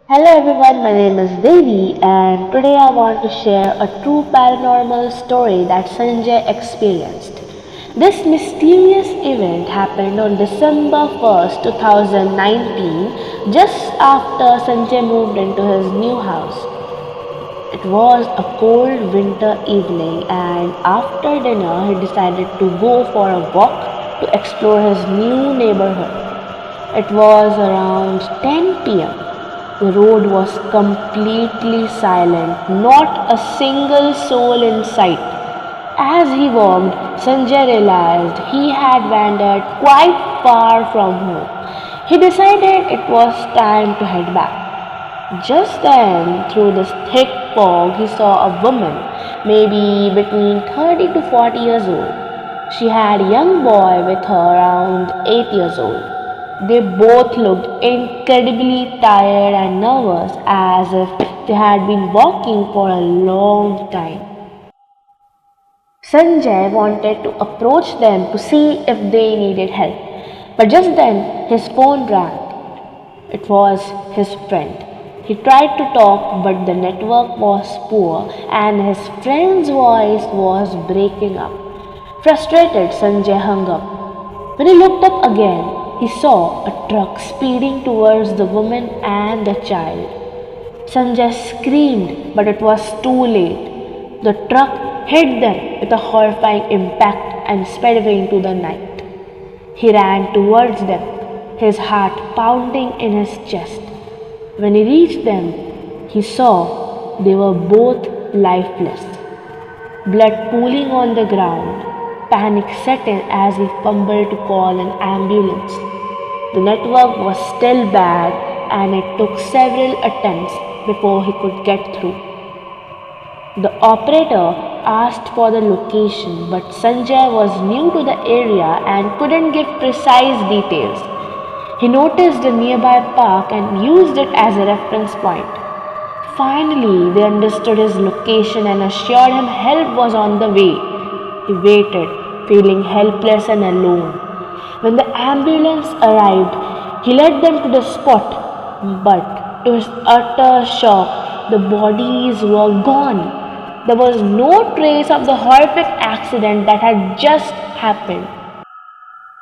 Hello everyone, my name is Devi and today I want to share a true paranormal story that Sanjay experienced. This mysterious event happened on December 1st, 2019, just after Sanjay moved into his new house. It was a cold winter evening and after dinner he decided to go for a walk to explore his new neighborhood. It was around 10 p.m. The road was completely silent, not a single soul in sight. As he walked, Sanjay realized he had wandered quite far from home. He decided it was time to head back. Just then, through the thick fog, he saw a woman, maybe between 30 to 40 years old. She had a young boy with her around 8 years old. They both looked incredibly tired and nervous, as if they had been walking for a long time. Sanjay wanted to approach them to see if they needed help, but just then his phone rang. It was his friend. He tried to talk, but the network was poor and his friend's voice was breaking up. Frustrated, Sanjay hung up. When he looked up again, he saw a truck speeding towards the woman and the child. Sanjay screamed, but it was too late. The truck hit them with a horrifying impact and sped away into the night. He ran towards them, his heart pounding in his chest. When he reached them, he saw they were both lifeless. Blood pooling on the ground. Panic set in as he fumbled to call an ambulance. The network was still bad and it took several attempts before he could get through. The operator asked for the location, but Sanjay was new to the area and couldn't give precise details. He noticed a nearby park and used it as a reference point. Finally, they understood his location and assured him help was on the way. He waited, feeling helpless and alone. When the ambulance arrived, he led them to the spot, but to his utter shock, the bodies were gone. There was no trace of the horrific accident that had just happened.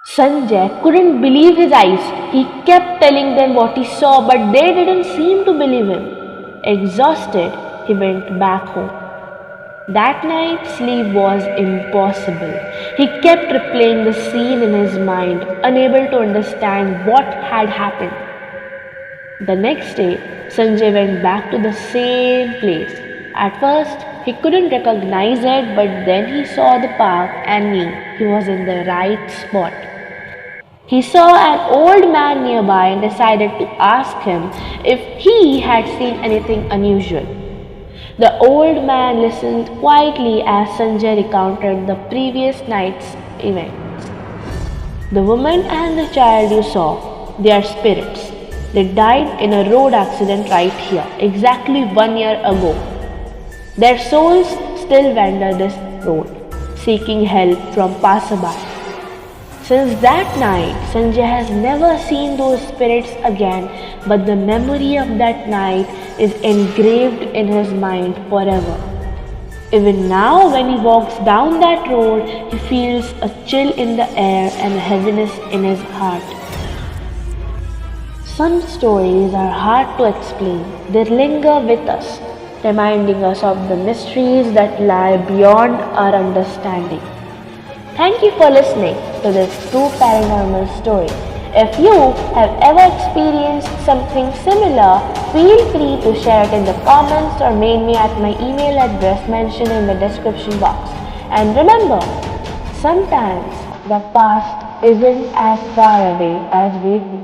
Sanjay couldn't believe his eyes. He kept telling them what he saw, but they didn't seem to believe him. Exhausted, he went back home. That night, sleep was impossible. He kept replaying the scene in his mind, unable to understand what had happened. The next day, Sanjay went back to the same place. At first, he couldn't recognize it, but then he saw the park and knew he was in the right spot. He saw an old man nearby and decided to ask him if he had seen anything unusual. The old man listened quietly as Sanjay recounted the previous night's events. The woman and the child you saw, they are spirits. They died in a road accident right here, exactly 1 year ago. Their souls still wander this road, seeking help from passerby. Since that night, Sanjay has never seen those spirits again, but the memory of that night is engraved in his mind forever. Even now, when he walks down that road, he feels a chill in the air and a heaviness in his heart. Some stories are hard to explain. They linger with us, reminding us of the mysteries that lie beyond our understanding. Thank you for listening to this true paranormal story. If you have ever experienced something similar, feel free to share it in the comments or mail me at my email address mentioned in the description box. And remember, sometimes the past isn't as far away as we think.